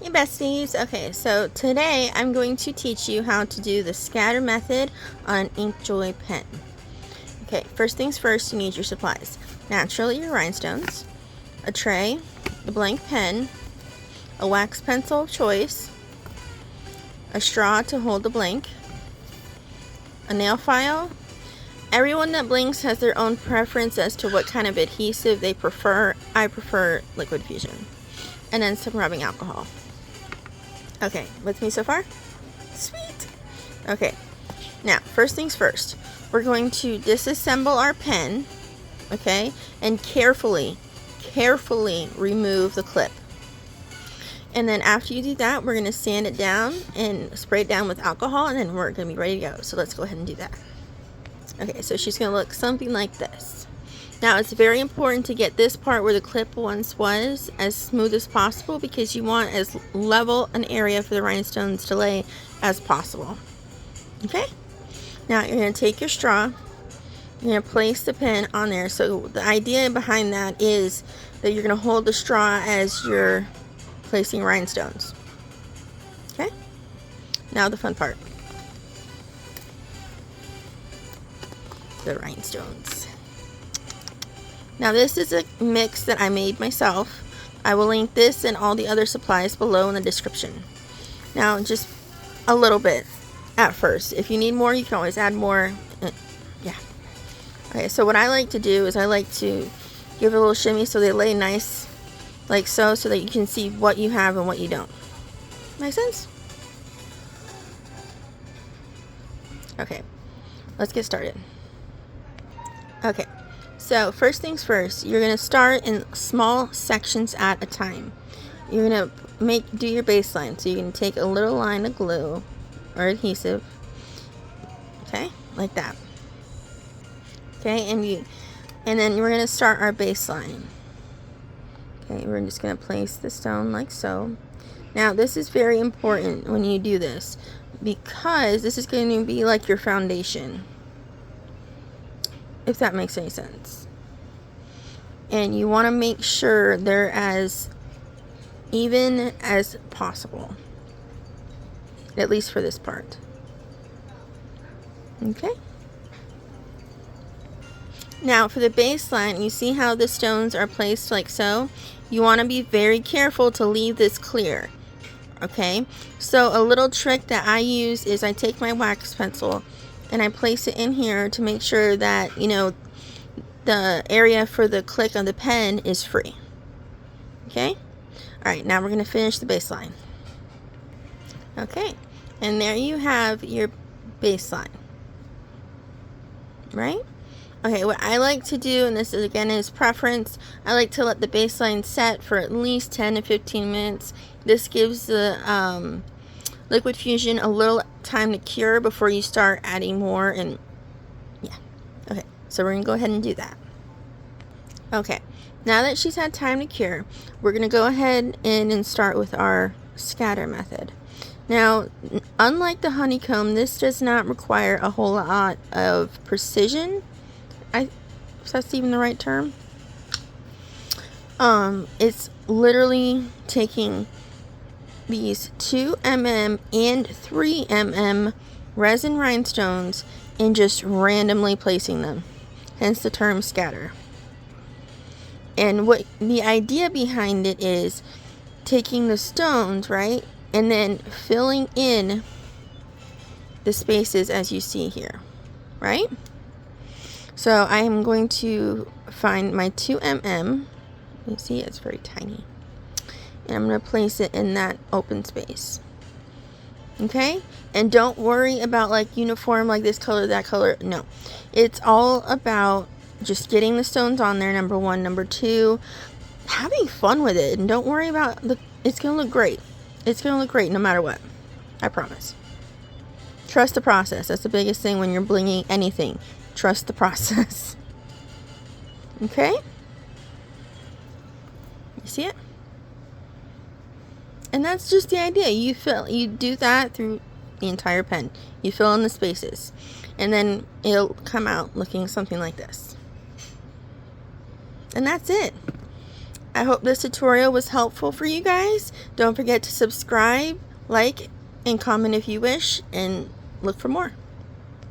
Hey besties! Okay, so today I'm going to teach you how to do the scatter method on InkJoy Pen. Okay, first things first, you need your supplies. Naturally, your rhinestones, a tray, a blank pen, a wax pencil of choice, a straw to hold the blank, a nail file. Everyone that blinks has their own preference as to what kind of adhesive they prefer. I prefer liquid fusion. And then some rubbing alcohol. Okay, with me so far? Sweet! Okay, now, first things first. We're going to disassemble our pen, okay, and carefully remove the clip. And then after you do that, we're going to sand it down and spray it down with alcohol, and then we're going to be ready to go. So let's go ahead and do that. Okay, so she's going to look something like this. Now, it's very important to get this part where the clip once was as smooth as possible, because you want as level an area for the rhinestones to lay as possible. Okay? Now, you're going to take your straw. You're going to place the pen on there. So the idea behind that is that you're going to hold the straw as you're placing rhinestones. Okay? Now the fun part. The rhinestones. Now this is a mix that I made myself. I will link this and all the other supplies below in the description. Now just a little bit at first. If you need more, you can always add more. Yeah. Okay, so what I like to do is I like to give it a little shimmy so they lay nice like so that you can see what you have and what you don't. Make sense? Okay, let's get started. Okay. So first things first, you're going to start in small sections at a time. You're going to do your baseline. So you're going to take a little line of glue or adhesive. Okay, like that. Okay, and then we're going to start our baseline. Okay, we're just going to place the stone like so. Now this is very important when you do this, because this is going to be like your foundation, if that makes any sense. And you want to make sure they're as even as possible, at least for this part. Okay, now for the baseline, you see how the stones are placed like so. You want to be very careful to leave this clear. Okay, so a little trick that I use is I take my wax pencil and I place it in here to make sure that, you know, the area for the click on the pen is free. Okay, alright, now we're going to finish the baseline. Okay, and there you have your baseline, right? Okay, what I like to do, and this is again is preference, I like to let the baseline set for at least 10 to 15 minutes. This gives the liquid fusion a little time to cure before you start adding more. And yeah, okay, so we're gonna go ahead and do that. Okay, now that she's had time to cure, we're gonna go ahead and start with our scatter method. Now, unlike the honeycomb, this does not require a whole lot of precision. If that's even the right term. It's literally taking these 2mm and 3mm resin rhinestones and just randomly placing them, hence the term scatter. And what the idea behind it is taking the stones, right, and then filling in the spaces as you see here, right? So I am going to find my 2mm. You see it's very tiny. And I'm going to place it in that open space. Okay? And don't worry about like uniform, like this color, that color. No. It's all about just getting the stones on there, number one. Number two, having fun with it. And don't worry about it's going to look great. It's going to look great no matter what. I promise. Trust the process. That's the biggest thing when you're blinging anything. Trust the process. Okay? You see it? And that's just the idea. You do that through the entire pen. You fill in the spaces. And then it'll come out looking something like this. And that's it. I hope this tutorial was helpful for you guys. Don't forget to subscribe, like, and comment if you wish, and look for more.